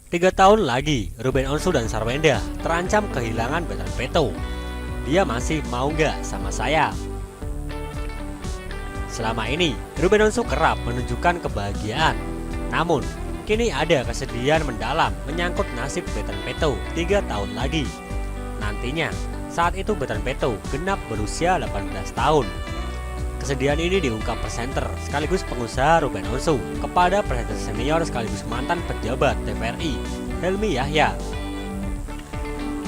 3 tahun lagi, Ruben Onsu dan Sarwenda terancam kehilangan Betran Peto. Dia masih mau nggak sama saya? Selama ini, Ruben Onsu kerap menunjukkan kebahagiaan. Namun, kini ada kesedihan mendalam menyangkut nasib Betran Peto 3 tahun lagi. Nantinya, saat itu Betran Peto genap berusia 18 tahun. Kesedihan ini diungkap presenter sekaligus pengusaha Ruben Onsu kepada presenter senior sekaligus mantan pejabat TVRI, Helmi Yahya.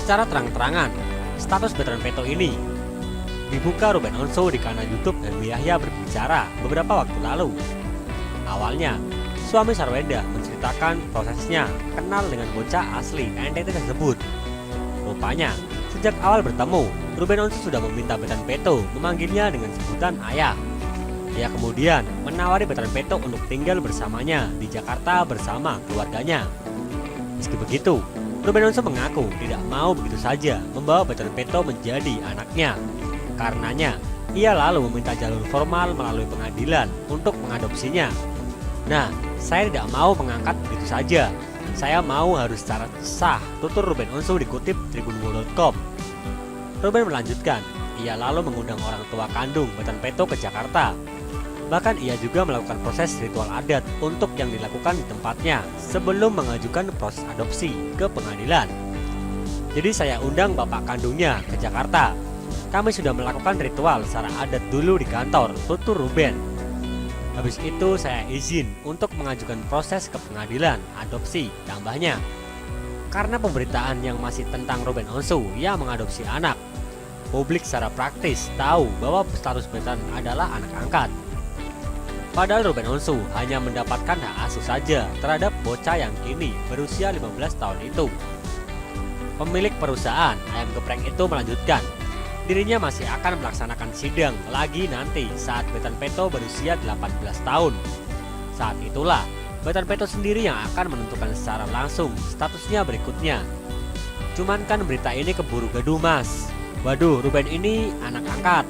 Secara terang-terangan, status Betran Peto ini dibuka Ruben Onsu di kanal YouTube Helmi Yahya berbicara beberapa waktu lalu. Awalnya, suami Sarwenda menceritakan prosesnya kenal dengan bocah asli NTT tersebut. Rupanya, sejak awal bertemu, Ruben Onsu sudah meminta Betran Peto memanggilnya dengan sebutan ayah. Dia kemudian menawari Betran Peto untuk tinggal bersamanya di Jakarta bersama keluarganya. Meski begitu, Ruben Onsu mengaku tidak mau begitu saja membawa Betran Peto menjadi anaknya. Karenanya, ia lalu meminta jalur formal melalui pengadilan untuk mengadopsinya. Nah, saya tidak mau mengangkat begitu saja. Saya mau harus secara sah, tutur Ruben Onsu dikutip tribunwol.com. Ruben melanjutkan, ia lalu mengundang orang tua kandung Betran Peto ke Jakarta. Bahkan ia juga melakukan proses ritual adat untuk yang dilakukan di tempatnya sebelum mengajukan proses adopsi ke pengadilan. Jadi saya undang bapak kandungnya ke Jakarta. Kami sudah melakukan ritual secara adat dulu di kantor, tutur Ruben. Habis itu saya izin untuk mengajukan proses ke pengadilan adopsi, tambahnya. Karena pemberitaan yang masih tentang Ruben Onsu yang mengadopsi anak, publik secara praktis tahu bahwa status Betran adalah anak angkat. Padahal Ruben Onsu hanya mendapatkan hak asuh saja terhadap bocah yang kini berusia 15 tahun itu. Pemilik perusahaan ayam geprek itu melanjutkan, dirinya masih akan melaksanakan sidang lagi nanti saat Betran Peto berusia 18 tahun. Saat itulah Betran Peto sendiri yang akan menentukan secara langsung statusnya berikutnya. Cuman kan berita ini keburu gaduh mas. Waduh, Ruben ini anak angkat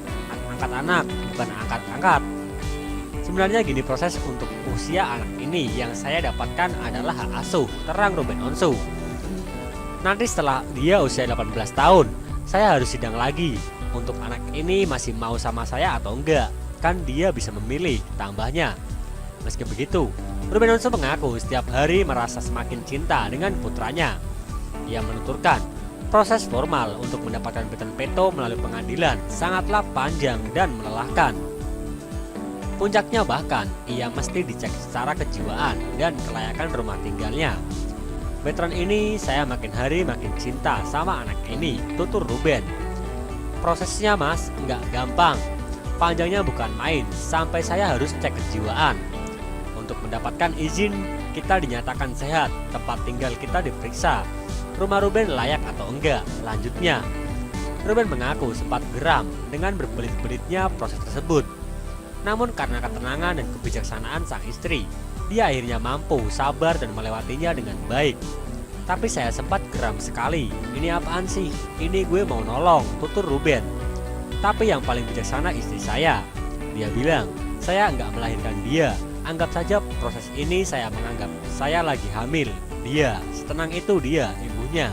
anak, bukan angkat-angkat. Sebenarnya gini proses untuk usia anak ini yang saya dapatkan adalah hak asuh, terang Ruben Onsu. Nanti setelah dia usia 18 tahun, saya harus sidang lagi untuk anak ini masih mau sama saya atau enggak. Kan dia bisa memilih, tambahnya. Meski begitu, Ruben Onsu mengaku setiap hari merasa semakin cinta dengan putranya. Ia menuturkan, proses formal untuk mendapatkan Betran Peto melalui pengadilan sangatlah panjang dan melelahkan. Puncaknya bahkan, ia mesti dicek secara kejiwaan dan kelayakan rumah tinggalnya. Betran ini saya makin hari makin cinta sama anak ini, tutur Ruben. Prosesnya mas, nggak gampang. Panjangnya bukan main, sampai saya harus cek kejiwaan. Untuk mendapatkan izin, kita dinyatakan sehat, tempat tinggal kita diperiksa. Rumah Ruben layak atau enggak, lanjutnya. Ruben mengaku sempat geram dengan berbelit-belitnya proses tersebut. Namun karena ketenangan dan kebijaksanaan sang istri, dia akhirnya mampu sabar dan melewatinya dengan baik. Tapi saya sempat geram sekali, ini apaan sih? Ini gue mau nolong, tutur Ruben. Tapi yang paling bijaksana istri saya. Dia bilang, saya enggak melahirkan dia. Anggap saja proses ini saya menganggap saya lagi hamil. Dia, setenang itu dia, ibunya.